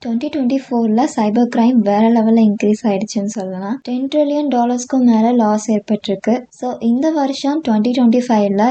2024ல cyber crime வேற லெவல்ல increase ஆயிடுச்சுன்னு சொல்லலாம். $10 trillion மேல லாஸ் ஏற்பட்டிருக்கு. ஸோ இந்த வருஷம் 2025ல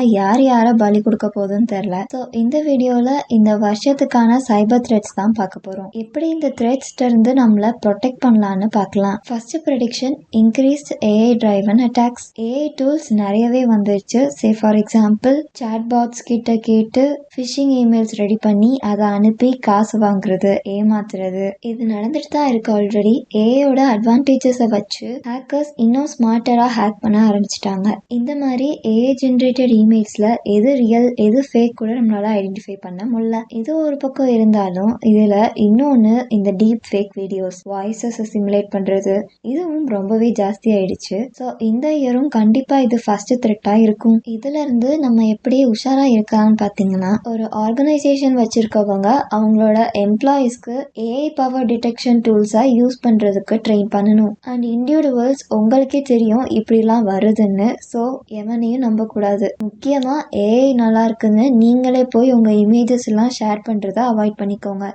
யாரை பலி கொடுக்க போகுதுன்னு தெரியல. ஸோ இந்த வீடியோல இந்த வருஷத்துக்கான சைபர் த்ரெட்ஸ் தான் பார்க்க போறோம். எப்படி இந்த த்ரெட்ஸ்ல இருந்து நம்மள ப்ரொடெக்ட் பண்ணலாம்னு பார்க்கலாம். First prediction, increased AI driven attacks. AI tools நிறையவே வந்துருச்சு. சே ஃபார் எக்ஸாம்பிள் சாட்பாட்ஸ் கிட்ட கேட்டு ஃபிஷிங் இமெயில்ஸ் ரெடி பண்ணி அதை அனுப்பி காசு வாங்குறது, ஏமாத்துறது, இது நடந்துட்டு தான் இருக்கு ஆல்ரெடி. ஏஐயோட அட்வான்டேஜஸை வச்சு ஹேக்கர்ஸ் இன்னும் ஸ்மார்ட்டரா ஹேக் பண்ண ஆரம்பிச்சிட்டாங்க. இந்த மாதிரி ஏஐ ஜென்ரேட்டட் இமெயில்ஸ்ல எது ரியல் எது ஃபேக் கூட நம்மளால ஐடென்டிஃபை பண்ண முடியல. இது ஒரு பக்கம் இருந்தாலும் இதுல இன்னொன்னு இந்த deep fake videos, voices simulate பண்றது, இதுவும் ரொம்பவே ஜாஸ்தி ஆயிடுச்சு. ஸோ இந்த இயரும் கண்டிப்பா இது ஃபர்ஸ்ட் த்ரெட்டா இருக்கும். இதுல இருந்து நம்ம எப்படி உஷாரா இருக்கலாம்னு பாத்தீங்கன்னா, ஒரு ஆர்கனைசேஷன் வச்சிருக்கவங்க அவங்களோட எம்ப்ளாயிஸ்க்கு ஏஐ பவர் டிடெக்ஷன் டூல்ஸை யூஸ் பண்றதுக்கு ட்ரெயின் பண்ணணும். அண்ட் இண்டிவிஜுவல்ஸ் உங்களுக்கே தெரியும் இப்படிலாம் வருதுன்னு. ஸோ எவனையும் நம்ப கூடாது. முக்கியமா ஏஐ நல்லா இருக்குன்னு நீங்களே போய் உங்க இமேஜஸ் எல்லாம் ஷேர் பண்றதை அவாய்ட் பண்ணிக்கோங்க.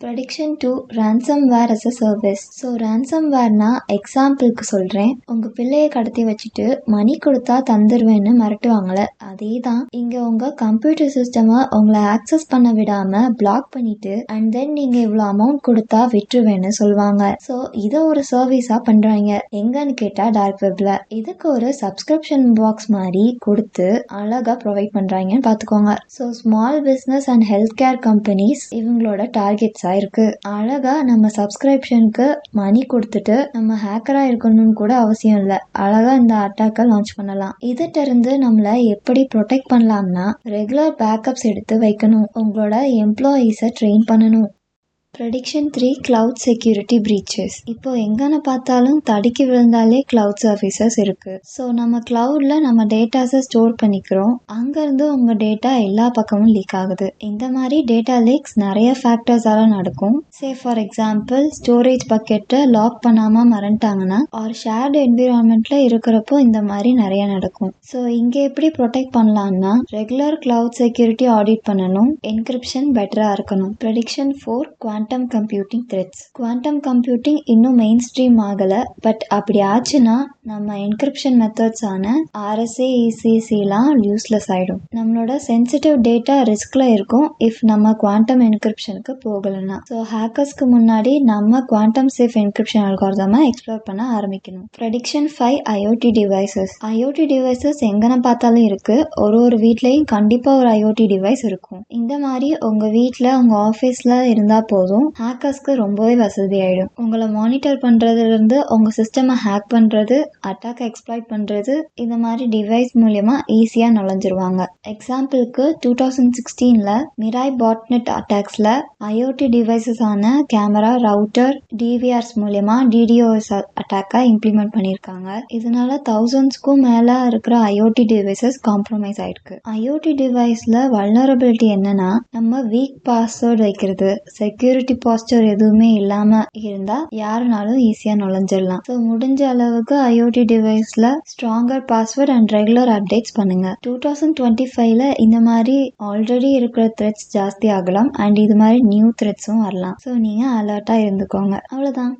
Prediction 2, ransomware as a service. So ransomwareனா எக்ஸாம்பிளுக்கு சொல்கிறேன். உங்கள் பிள்ளையை கடத்தி வச்சுட்டு மணி கொடுத்தா தந்துடுவேன்னு மிரட்டுவாங்களே, அதே தான். இங்கே உங்கள் கம்ப்யூட்டர் சிஸ்டமை உங்களை ஆக்சஸ் பண்ண விடாமல் பிளாக் பண்ணிட்டு அண்ட் தென் நீங்கள் இவ்வளோ அமௌண்ட் கொடுத்தா விட்டுருவேன்னு சொல்லுவாங்க. ஸோ இதை ஒரு சர்வீஸாக பண்ணுறாங்க. எங்கன்னு கேட்டால் டார்க் வெப்பில். இதுக்கு ஒரு சப்ஸ்கிரிப்ஷன் பாக்ஸ் மாதிரி கொடுத்து அழகாக ப்ரொவைட் பண்ணுறாங்கன்னு பார்த்துக்கோங்க. So small business and health care companies இவங்களோட டார்கெட்ஸ் இருக்கு. அழகா நம்ம சப்ஸ்கிரிப்ஷனுக்கு மணி கொடுத்துட்டு நம்ம ஹேக்கரா இருக்கணும்னு கூட அவசியம் இல்லை. அழகா இந்த அட்டாக்கை லான்ச் பண்ணலாம். இதிட்ட இருந்து நம்மள எப்படி ப்ரொடெக்ட் பண்ணலாம்னா, ரெகுலர் பேக்கப்ஸ் எடுத்து வைக்கணும். உங்களோட எம்ப்ளாயீஸை ட்ரெயின் பண்ணணும். Prediction 3, cloud security preaches. இப்போ எங்கன்னு பார்த்தாலும் தடுக்கி விழுந்தாலே கிளவுட் சர்வீசஸ் இருக்கு. ஸோ நம்ம கிளவுட்ல நம்ம டேட்டாஸை ஸ்டோர் பண்ணிக்கிறோம். அங்கிருந்து உங்க டேட்டா எல்லா பக்கமும் லீக் ஆகுது. இந்த மாதிரி டேட்டா லீக்ஸ் நிறைய ஃபேக்டர்ஸால நடக்கும். சே ஃபார் எக்ஸாம்பிள் ஸ்டோரேஜ் பக்கெட்டை லாக் பண்ணாம மறந்துட்டாங்கன்னா ஆர் ஷேர்டு என்விரான்மெண்ட்ல இருக்கிறப்போ இந்த மாதிரி நிறைய நடக்கும். ஸோ இங்க எப்படி ப்ரொடெக்ட் பண்ணலாம்னா, ரெகுலர் கிளவுட் செக்யூரிட்டி ஆடிட் பண்ணணும். என்கிரிப்ஷன் பெட்டரா இருக்கணும். Prediction 4, quantum computing threats. Quantum computing இன்னும் மெயின் ஸ்ட்ரீம் ஆகல. பட் அப்படி ஆச்சுன்னா நம்ம என்கிரிப்ஷன் மெத்தட்ஸ் ஆன RSA ECCலாம் யூஸ்லெஸ் ஆயிடும். நம்மளோட சென்சிட்டிவ் டேட்டா ரிஸ்க்ல இருக்கும் இஃப் நம்ம குவாண்டம் என்கிரிப்ஷனுக்கு போகலன்னா. ஸோ ஹேக்கர்ஸ்க்கு முன்னாடி நம்ம குவாண்டம் சேஃப் என்கிரிப்ஷன் அல்காரிதமை எக்ஸ்ப்ளோர் பண்ண ஆரம்பிக்கணும். Prediction 5, IoT devices. IoT devices எங்கன பார்த்தாலும் இருக்கு. ஒரு வீட்லயும் கண்டிப்பா ஒரு IoT டிவைஸ் இருக்கும். இந்த மாதிரி உங்க வீட்டில் உங்க ஆஃபீஸ்ல இருந்தா போதும், ஹேக்கர்ஸ்க்கு ரொம்பவே வசதி ஆயிடும். உங்களை மானிட்டர் பண்றதுல இருந்து உங்க சிஸ்டமை ஹேக் பண்றது, அட்டாக் எக்ஸ்ப்ளாய்ட் பண்றது, இந்த மாதிரி டிவைஸ் மூலியமா ஈஸியா நுழைஞ்சிருவாங்க. எக்ஸாம்பிளுக்கு 2016ல மிராய் பாட்நெட் அட்டாக்ஸ்ல IoT டிவைசஸ் ஆன கேமரா, ரவுட்டர், DVRs மூலியமா DDoS அட்டாக்கை இம்ப்ளிமெண்ட் பண்ணியிருக்காங்க. இதனால thousandsக்கும் மேல இருக்கிற IoT டிவைசஸ் காம்ப்ரமைஸ் ஆயிருக்கு. IoT டிவைஸ்ல வல்னரபிலிட்டி என்னன்னா, நம்ம வீக் பாஸ்வேர்ட் வைக்கிறது, செக்யூரிட்டி பாஸ்டர் எதுவுமே இல்லாம இருந்தா யாருனாலும் ஈஸியா நுழைஞ்சிடலாம். ஸோ முடிஞ்ச அளவுக்கு IoT டிவைஸ்ல stronger password and regular updates பண்ணுங்க. 2025ல இந்த மாதிரி ஆல்ரெடி இருக்கிற த்ரெட்ஸ் ஜாஸ்தி ஆகலாம் அண்ட் இது மாதிரி நியூ த்ரெட்ஸும் வரலாம். ஸோ நீங்க அலர்ட்டா இருந்துக்கோங்க. அவ்வளவுதான்.